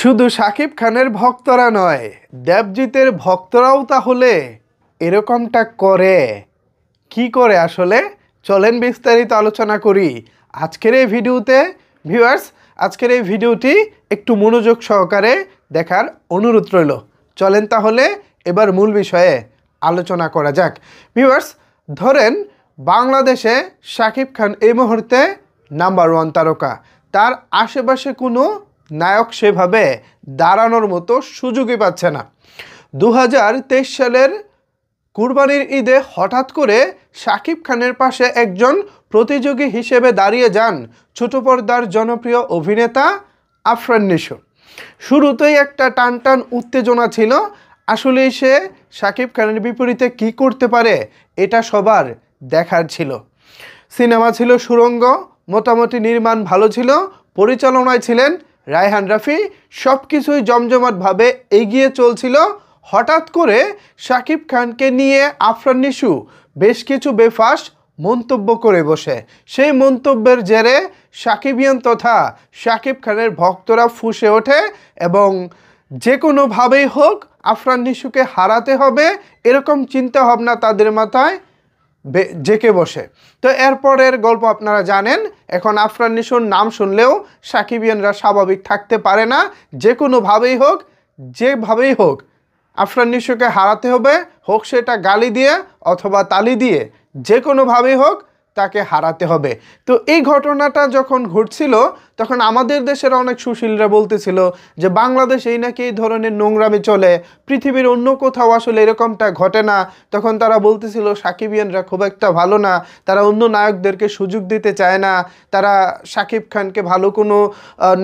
শুধু শাকিব খানের ভক্তরা নয়, দেবজিতের ভক্তরাও তাহলে এরকমটা করে। কি করে আসলে? চলেন বিস্তারিত আলোচনা করি আজকের এই ভিডিওতে। ভিউয়ার্স, আজকের এই ভিডিওটি একটু মনোযোগ সহকারে দেখার অনুরোধ রইল। চলেন তাহলে এবার মূল বিষয়ে আলোচনা করা যাক। ভিউয়ার্স, ধরেন বাংলাদেশে শাকিব খান এই মুহূর্তে নাম্বার 1 তারকা। তার আশেপাশে কোনো নায়ক সেভাবে দাঁড়ানোর মতো সুযোগই পাচ্ছে না। 2023 সালের কুরবানির ঈদে হঠাৎ করে শাকিব খানের পাশে একজন প্রতিযোগী হিসেবে দাঁড়িয়ে যান ছোট পর্দার জনপ্রিয় অভিনেতা আফরান নিশো। শুরুতেই একটা টানটান উত্তেজনা ছিল, আসলেই সে শাকিব খানের বিপরীতে কি করতে পারে এটা সবার দেখার ছিল। সিনেমা ছিল সুরঙ্গ, মোটামুটি নির্মাণ ভালো ছিল, পরিচালনায় ছিলেন রায়হান রাফি, সব কিছুই জমজমাটভাবে এগিয়ে চলছিল। হঠাৎ করে শাকিব খানকে নিয়ে আফরান নিশো বেশ কিছু বেফাঁস মন্তব্য করে বসে। সেই মন্তব্যের জেরে শাকিবিয়ান তথা শাকিব খানের ভক্তরা ফুঁসে ওঠে এবং যে কোনোভাবেই হোক আফরান নিশোকে হারাতে হবে এরকম চিন্তাভাবনা তাদের মাথায় জেঁকে বসে। তো এরপরের গল্প আপনারা জানেন। এখন আফরান নিশোর নাম শুনলেও সাকিবিয়ানরা স্বাভাবিক থাকতে পারে না। যে কোনোভাবেই হোক, যেভাবেই হোক আফরান নিশোকে হারাতে হবে, হোক সেটা গালি দিয়ে অথবা তালি দিয়ে, যে কোনোভাবেই হোক তাকে হারাতে হবে। তো এই ঘটনাটা যখন ঘটছিল তখন আমাদের দেশের অনেক সুশীলরা বলতেছিল যে বাংলাদেশেই নাকি এই ধরনের নোংরামি চলে, পৃথিবীর অন্য কোথাও আসলে এরকমটা ঘটে না। তখন তারা বলতেছিল সাকিবিয়ানরা খুব একটা ভালো না, তারা অন্য নায়কদেরকে সুযোগ দিতে চায় না, তারা শাকিব খানকে ভালো কোনো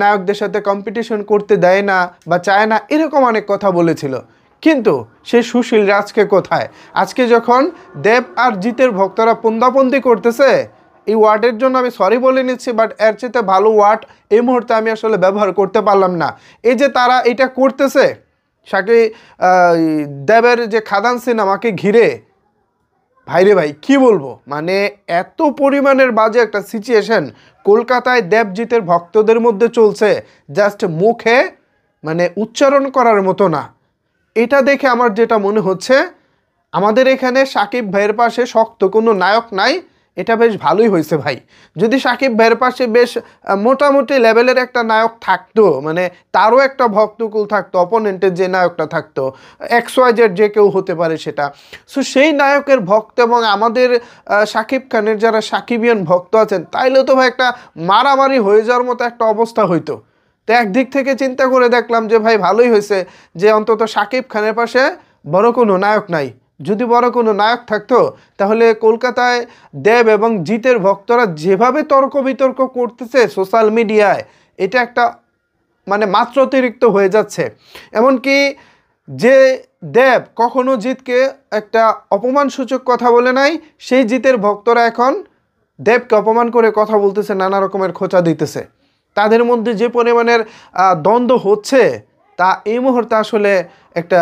নায়কদের সাথে কম্পিটিশন করতে দেয় না বা চায় না, এরকম অনেক কথা বলেছিল। কিন্তু সে সুশীলরা আজকে কোথায়? আজকে যখন দেব আর জিতের ভক্তরা পন্দাপন্দি করতেছে, এই ওয়ার্ডের জন্য আমি সরি বলে নিচ্ছি, বাট এর চেয়ে ভালো ওয়ার্ড এই মুহূর্তে আমি আসলে ব্যবহার করতে পারলাম না। এই যে তারা এটা করতেছে দেবের যে খাদান সিনেমাকে ঘিরে, ভাইরে ভাই কি বলবো, মানে এত পরিমাণের বাজে একটা সিচুয়েশন কলকাতায় দেবজিতের ভক্তদের মধ্যে চলছে, জাস্ট মুখে মানে উচ্চারণ করার মতো না। এটা দেখে আমার যেটা মনে হচ্ছে, আমাদের এখানে শাকিব ভাইয়ের পাশে শক্ত কোনো নায়ক নাই। এটা বেশ ভালোই হয়েছে ভাই। যদি শাকিব ভাইয়ের পাশে বেশ মোটামুটি লেভেলের একটা নায়ক থাকতো, মানে তারও একটা ভক্তকুল থাকতো, অপোনেন্টের যে নায়কটা থাকতো, XYZ যে কেউ হতে পারে সেটা, সো সেই নায়কের ভক্ত এবং আমাদের শাকিব খানের যারা শাকিবিয়ান ভক্ত আছেন, তাইলে তো ভাই একটা মারামারি হয়ে যাওয়ার মতো একটা অবস্থা হইতো। তো একদিক থেকে চিন্তা করে দেখলাম যে ভাই ভালোই হয়েছে যে অন্তত শাকিব খানের পাশে বড় কোনো নায়ক নাই। যদি বড় কোনো নায়ক থাকতো তাহলে কলকাতায় দেব এবং জিতের ভক্তরা যেভাবে তর্ক বিতর্ক করতেছে সোশ্যাল মিডিয়ায়, এটা একটা মানে মাত্রাতিরিক্ত হয়ে যাচ্ছে। এমনকি যে দেব কখনো জিতকে একটা অপমানসূচক কথা বলে নাই, সেই জিতের ভক্তরা এখন দেবকে অপমান করে কথা বলতেছে, নানা রকমের খোঁচা দিতেছে। তাদের মধ্যে যে পরিমাণের দ্বন্দ্ব হচ্ছে তা এই মুহূর্তে আসলে একটা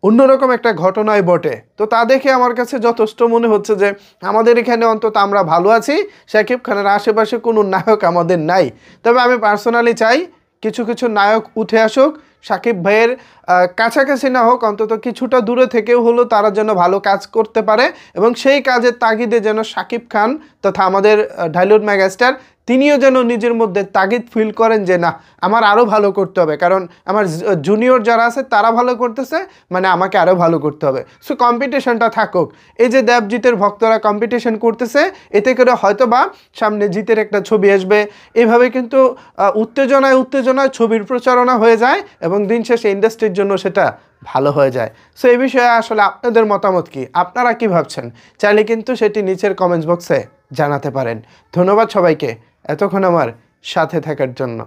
অন্যরকম একটা ঘটনায় বটে। তো তা দেখে আমার কাছে যথেষ্ট মনে হচ্ছে যে আমাদের এখানে অন্তত আমরা ভালো আছি, শাকিব খানের আশেপাশে কোনো নায়ক আমাদের নাই। তবে আমি পার্সোনালি চাই কিছু কিছু নায়ক উঠে আসুক, শাকিব ভাইয়ের কাছাকাছি না হোক, অন্তত কিছুটা দূরে থেকেও হলো তারা যেন ভালো কাজ করতে পারে এবং সেই কাজের তাগিদে যেন শাকিব খান তথা আমাদের ঢালিউড মেগাস্টার তিনিও যেন নিজের মধ্যে তাগিদ ফিল করেন যে না, আমার আরও ভালো করতে হবে, কারণ আমার জুনিয়র যারা আছে তারা ভালো করতেছে, মানে আমাকে আরও ভালো করতে হবে। সো কম্পিটিশনটা থাকুক। এই যে দেবজিতের ভক্তরা কম্পিটিশন করতেছে, এতে করে হয়তো বা সামনে জিতের একটা ছবি আসবে, এভাবে কিন্তু উত্তেজনায় উত্তেজনায় ছবির প্রচারণা হয়ে যায় এবং দিন শেষে ইন্ডাস্ট্রির জন্য সেটা ভালো হয়ে যায়। সো এই বিষয়ে আসলে আপনাদের মতামত কি, আপনারা কি ভাবছেন, চাইলে কিন্তু সেটি নিচের কমেন্টস বক্সে জানাতে পারেন। ধন্যবাদ সবাইকে এতক্ষণ আমার সাথে থাকার জন্য।